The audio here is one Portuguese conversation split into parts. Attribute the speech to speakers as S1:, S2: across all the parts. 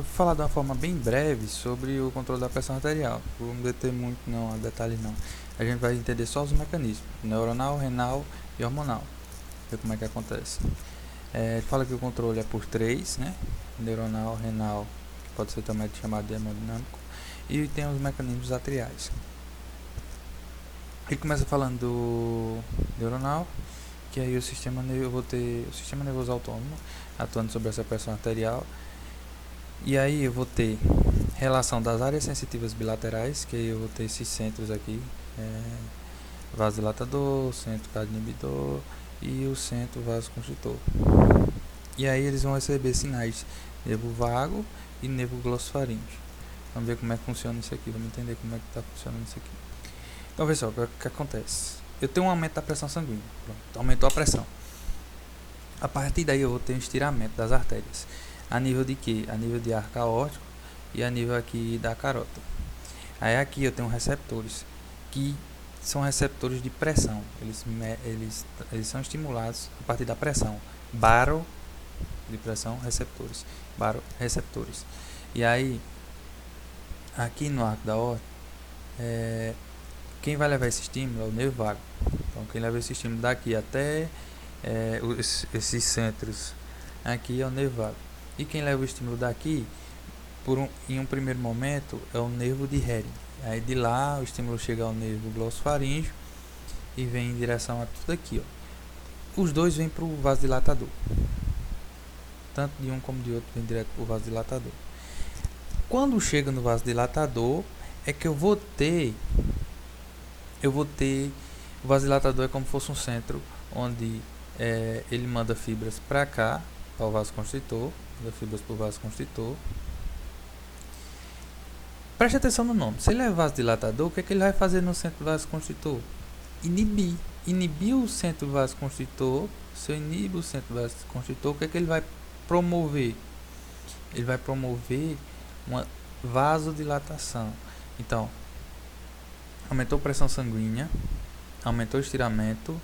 S1: vou falar de uma forma bem breve sobre o controle da pressão arterial. Não vou me deter muito não, a detalhes não. A gente vai entender só os mecanismos, neuronal, renal e hormonal. Ver como é que acontece. Fala que o controle é por três, né? Neuronal, renal, que pode ser também chamado de hemodinâmico, e tem os mecanismos atriais. Ele começa falando do neuronal, que aí eu vou ter o sistema nervoso autônomo atuando sobre essa pressão arterial. E aí eu vou ter relação das áreas sensitivas bilaterais, que aí eu vou ter esses centros aqui, vasodilatador, centro cardioinibidor e o centro vasoconstritor. E aí eles vão receber sinais nervo vago e nervo glossofaríngeo. Vamos ver como é que funciona isso aqui, vamos entender como é que está funcionando isso aqui. Então, pessoal, o que acontece? Eu tenho um aumento da pressão sanguínea, pronto, aumentou a pressão. A partir daí eu vou ter um estiramento das artérias. A nível de quê? A nível de arco aórtico e a nível aqui da carótida. Aí aqui eu tenho receptores, que são receptores de pressão. Eles são estimulados a partir da pressão. Baro de pressão, receptores. Baroreceptores. E aí, aqui no arco da aorta, quem vai levar esse estímulo é o nervo vago. Então, quem leva esse estímulo daqui até esses centros aqui é o nervo vago. E quem leva o estímulo daqui, em um primeiro momento, é o nervo de Hering. Aí de lá o estímulo chega ao nervo glossofaríngeo e vem em direção a tudo aqui, ó. Os dois vêm para o vasodilatador. Tanto de um como de outro vem direto para o vasodilatador. Quando chega no vasodilatador, é que eu vou ter o vasodilatador é como se fosse um centro onde ele manda fibras para cá, para o vasoconstritor, manda fibras para o vasoconstritor. Preste atenção no nome. Se ele é vasodilatador, o que é que ele vai fazer no centro vasoconstritor? Inibir o centro vasoconstritor. Se eu inibo o centro vasoconstritor, o que é que ele vai promover? Ele vai promover uma vasodilatação. Então, aumentou a pressão sanguínea, aumentou o estiramento,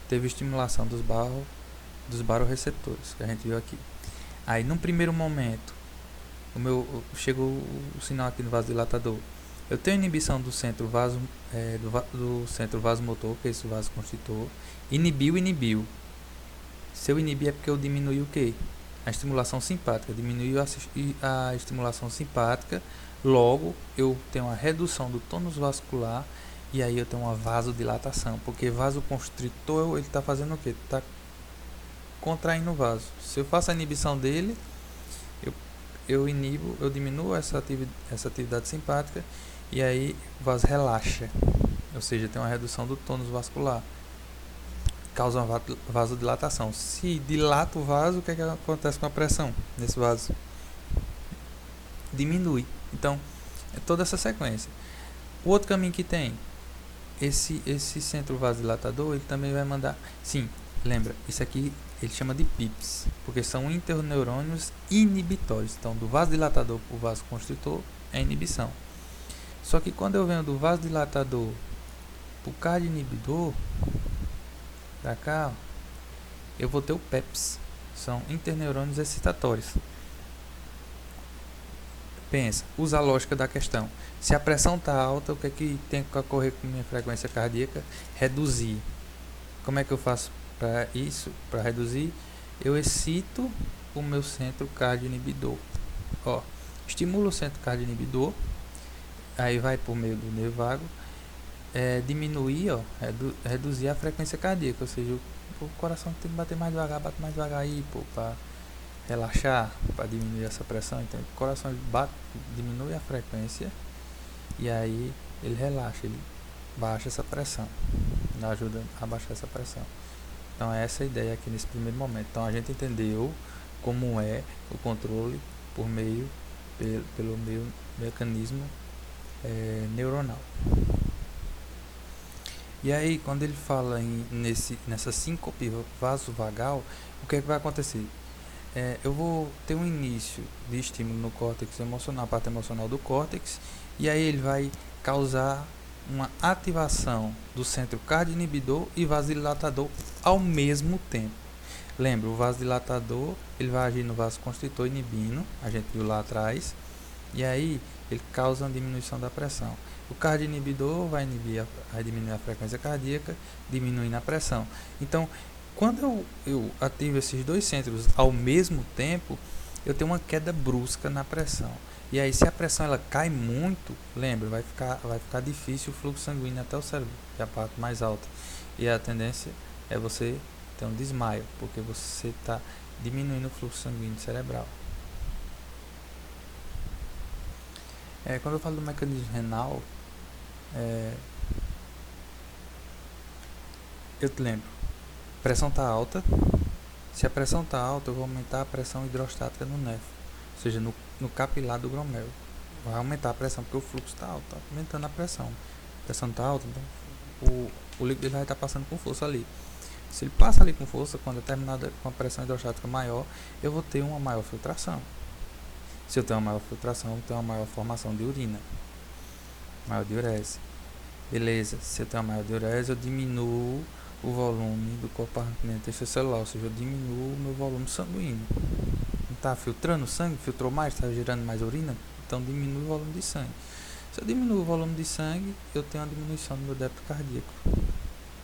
S1: teve estimulação dos baroreceptores, que a gente viu aqui. Aí, num primeiro momento, chegou o sinal aqui no vasodilatador. Eu tenho inibição do centro do centro vasomotor, que é esse vasoconstritor. Inibiu. Se eu inibir é porque eu diminui o quê? A estimulação simpática. Diminuiu a estimulação simpática. Logo, eu tenho uma redução do tônus vascular. E aí eu tenho uma vasodilatação. Porque vasoconstritor, ele está fazendo o quê? Está contraindo o vaso. Se eu faço a inibição dele, eu diminuo essa atividade simpática e aí o vaso relaxa, ou seja, tem uma redução do tônus vascular, causa uma vasodilatação. Se dilata o vaso, o que acontece com a pressão nesse vaso? Diminui. Então, é toda essa sequência. O outro caminho que tem, esse centro vasodilatador, ele também vai mandar, sim, lembra, isso aqui ele chama de PIPs, porque são interneurônios inibitórios. Então, do vasodilatador para o vasoconstritor é inibição. Só que quando eu venho do vasodilatador para o cardioinibidor, para cá, eu vou ter o PEPs, são interneurônios excitatórios. Pensa, usa a lógica da questão. Se a pressão está alta, o que é que tem que ocorrer com minha frequência cardíaca? Reduzir. Como é que eu faço para isso, para reduzir? Eu excito o meu centro cardioinibidor. Estimulo o centro cardioinibidor, aí vai por meio do nervo vago, diminuir, reduzir a frequência cardíaca, ou seja, o coração tem que bater mais devagar, bate mais devagar aí, para relaxar, para diminuir essa pressão. Então o coração diminui a frequência e aí ele relaxa, ele baixa essa pressão, ajuda a baixar essa pressão. Então é essa a ideia aqui nesse primeiro momento. Então a gente entendeu como é o controle pelo mecanismo neuronal. E aí quando ele fala nessa síncope vasovagal, o que é que vai acontecer? Eu vou ter um início de estímulo no córtex emocional, a parte emocional do córtex, e aí ele vai causar uma ativação do centro cardioinibidor e vasodilatador ao mesmo tempo. Lembra, o vasodilatador ele vai agir no vasoconstritor inibindo, a gente viu lá atrás, e aí ele causa uma diminuição da pressão. O cardioinibidor vai diminuir a frequência cardíaca, diminuindo a pressão. Então, quando eu ativo esses dois centros ao mesmo tempo, eu tenho uma queda brusca na pressão. E aí, se a pressão ela cai muito, lembra, vai ficar difícil o fluxo sanguíneo até o cérebro, que é a parte mais alta. E a tendência é você ter um desmaio, porque você está diminuindo o fluxo sanguíneo cerebral. Quando eu falo do mecanismo renal, eu te lembro, a pressão está alta. Se a pressão está alta, eu vou aumentar a pressão hidrostática no néfron, ou seja, no capilar do glomérulo. Vai aumentar a pressão, porque o fluxo está alto, está aumentando a pressão. A pressão está alta, então o líquido vai estar passando com força ali. Se ele passa ali com força, quando é terminada com a pressão hidrostática maior, eu vou ter uma maior filtração. Se eu tenho uma maior filtração, eu tenho uma maior formação de urina, maior diurese. Beleza, se eu tenho uma maior diurese, eu diminuo o volume do compartimento extracelular, ou seja, eu diminuo o meu volume sanguíneo. Não está filtrando sangue, filtrou mais, está gerando mais urina, então diminui o volume de sangue. Se eu diminuo o volume de sangue, eu tenho uma diminuição do meu débito cardíaco,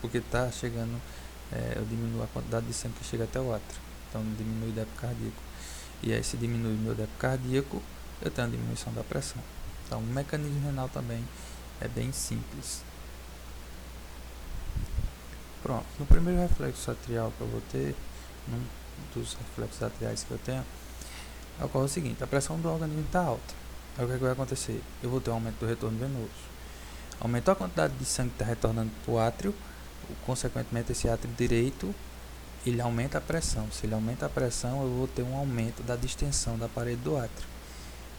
S1: porque está chegando, eu diminuo a quantidade de sangue que chega até o átrio, então diminui o débito cardíaco. E aí, se diminui o meu débito cardíaco, eu tenho a diminuição da pressão. Então, o mecanismo renal também é bem simples. Pronto, no primeiro reflexo atrial que eu vou ter, um dos reflexos atriais que eu tenho, ocorre o seguinte: a pressão do organismo está alta. Aí o que vai acontecer? Eu vou ter um aumento do retorno venoso. Aumentou a quantidade de sangue que está retornando para o átrio, consequentemente esse átrio direito, ele aumenta a pressão. Se ele aumenta a pressão, eu vou ter um aumento da distensão da parede do átrio.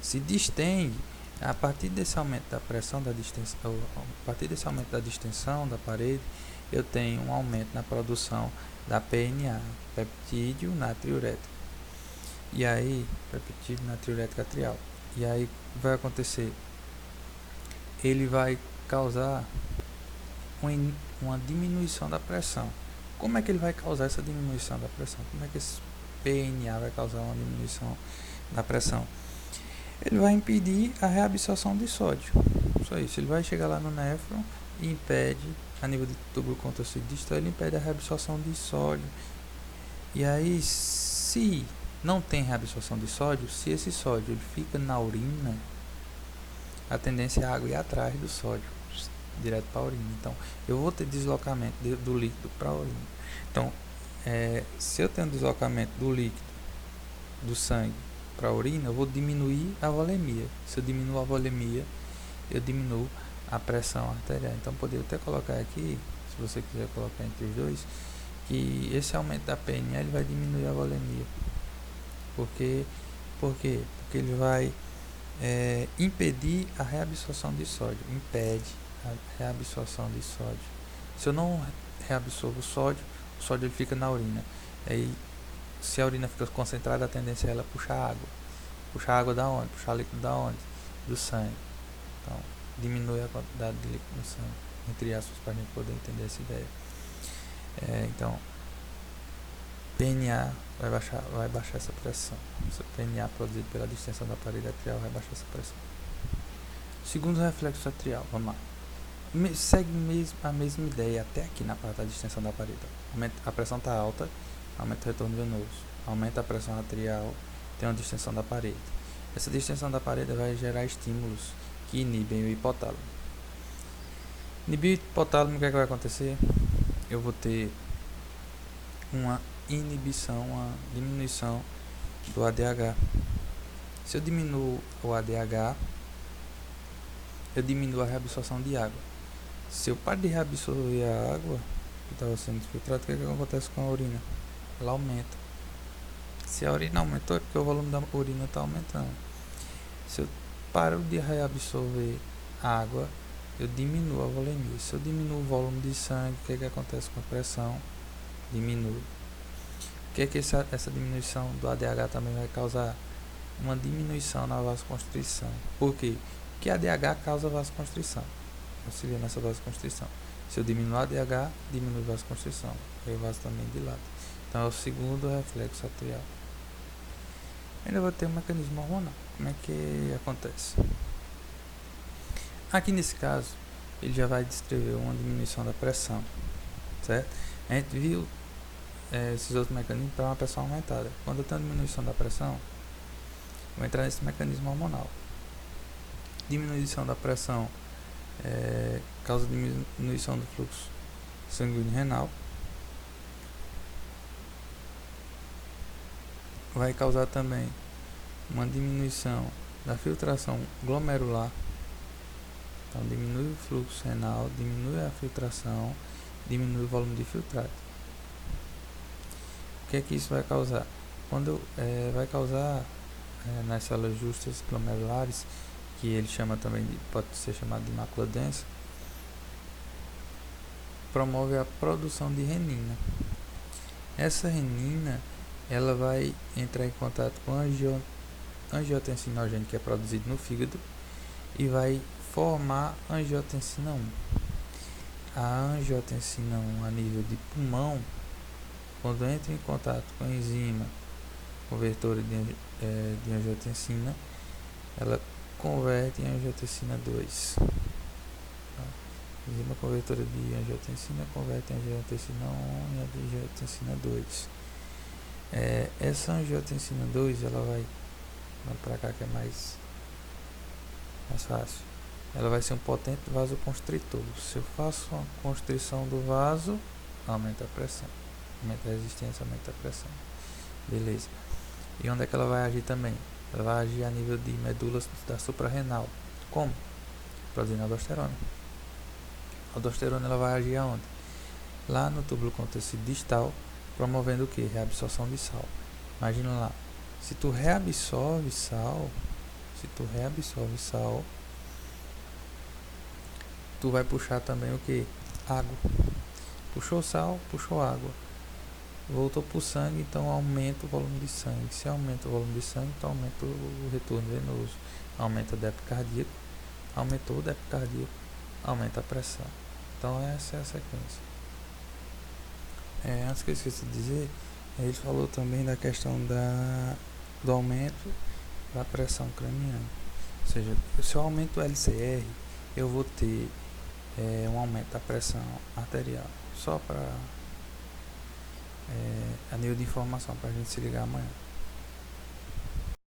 S1: Se distende, a partir desse aumento da pressão, a partir desse aumento da distensão da parede, eu tenho um aumento na produção da PNA, peptídeo natriurético. E aí, peptídeo natriurético atrial. E aí, o que vai acontecer? Ele vai causar uma diminuição da pressão. Como é que ele vai causar essa diminuição da pressão? Como é que esse PNA vai causar uma diminuição da pressão? Ele vai impedir a reabsorção de sódio. Só isso. Ele vai chegar lá no néfron e impede, a nível de túbulo contorcido distal, ele impede a reabsorção de sódio. E aí, se não tem reabsorção de sódio, se esse sódio ele fica na urina, a tendência é a água ir atrás do sódio, direto para a urina. Então, eu vou ter deslocamento do líquido para a urina. Então, se eu tenho deslocamento do líquido, do sangue para a urina, eu vou diminuir a volemia. Se eu diminuo a volemia, eu diminuo a pressão arterial. Então, poderia até colocar aqui, se você quiser colocar entre os dois, que esse aumento da PNA ele vai diminuir a volemia. Por quê? Porque ele vai impedir a reabsorção de sódio. Impede a reabsorção de sódio. Se eu não reabsorvo o sódio ele fica na urina. Aí, se a urina fica concentrada, a tendência é ela puxar água. Puxar água da onde? Puxar líquido da onde? Do sangue. Então, diminui a quantidade de líquido no sangue, entre aspas, para a gente poder entender essa ideia. Então, PNA vai baixar essa pressão. Essa PNA produzido pela distensão da parede atrial vai baixar essa pressão. Segundo reflexo atrial, vamos lá. Segue a mesma ideia até aqui na parte da distensão da parede. A pressão está alta, aumenta o retorno venoso, aumenta a pressão atrial, tem uma distensão da parede. Essa distensão da parede vai gerar estímulos que inibem o hipotálamo. Inibir o hipotálamo, o que vai acontecer? Eu vou ter uma inibição, uma diminuição do ADH. Se eu diminuo o ADH, eu diminuo a reabsorção de água. Se eu paro de reabsorver a água que estava sendo filtrada, o que acontece com a urina? Ela aumenta. Se a urina aumentou, é porque o volume da urina está aumentando. Se eu paro de reabsorver a água, eu diminuo a volemia. Se eu diminuo o volume de sangue, o que acontece com a pressão? Diminui. O que essa diminuição do ADH também vai causar? Uma diminuição na vasoconstrição. Por quê? Porque a ADH causa vasoconstrição. Auxilia nessa vasoconstrição. Se eu diminuir a ADH, diminui a vasoconstrição. Aí o vaso também dilata. Então é o segundo reflexo atrial. Ainda vou ter um mecanismo hormonal. Como é que acontece? Aqui nesse caso, ele já vai descrever uma diminuição da pressão, certo? A gente viu esses outros mecanismos para uma pressão aumentada. Quando eu tenho diminuição da pressão, vou entrar nesse mecanismo hormonal. Diminuição da pressão causa diminuição do fluxo sanguíneo renal. Vai causar também uma diminuição da filtração glomerular. Então diminui o fluxo renal, diminui a filtração, diminui o volume de filtrado. O que é que isso vai causar? Vai causar nas células justas glomerulares, que ele chama também pode ser chamado de mácula densa, promove a produção de renina. Essa renina ela vai entrar em contato com angiotensinogênio que é produzido no fígado e vai formar angiotensina 1. A angiotensina 1 a nível de pulmão, quando entra em contato com a enzima convertora de angiotensina, ela converte em angiotensina 2. A enzima convertora de angiotensina converte em angiotensina 1 e angiotensina 2. Essa angiotensina 2, ela vai para cá que é mais fácil. Ela vai ser um potente vasoconstritor. Se eu faço uma constrição do vaso, aumenta a pressão. Aumenta a resistência, aumenta a pressão. Beleza. E onde é que ela vai agir também? Ela vai agir a nível de medulas da suprarrenal. Como? Produzindo aldosterona. A aldosterona ela vai agir aonde? Lá no túbulo contorcido distal, promovendo o que? Reabsorção de sal. Imagina lá. Se tu reabsorve sal, tu vai puxar também o que? Água. Puxou sal, puxou água. Voltou para o sangue, então aumenta o volume de sangue. Se aumenta o volume de sangue, então aumenta o retorno venoso. Aumenta o débito cardíaco. Aumentou o débito cardíaco, aumenta a pressão. Então essa é a sequência. Antes que eu esqueça de dizer, ele falou também da questão do aumento da pressão craniana. Ou seja, se eu aumento o LCR, eu vou ter um aumento da pressão arterial. Só para a nível de informação para a gente se ligar amanhã.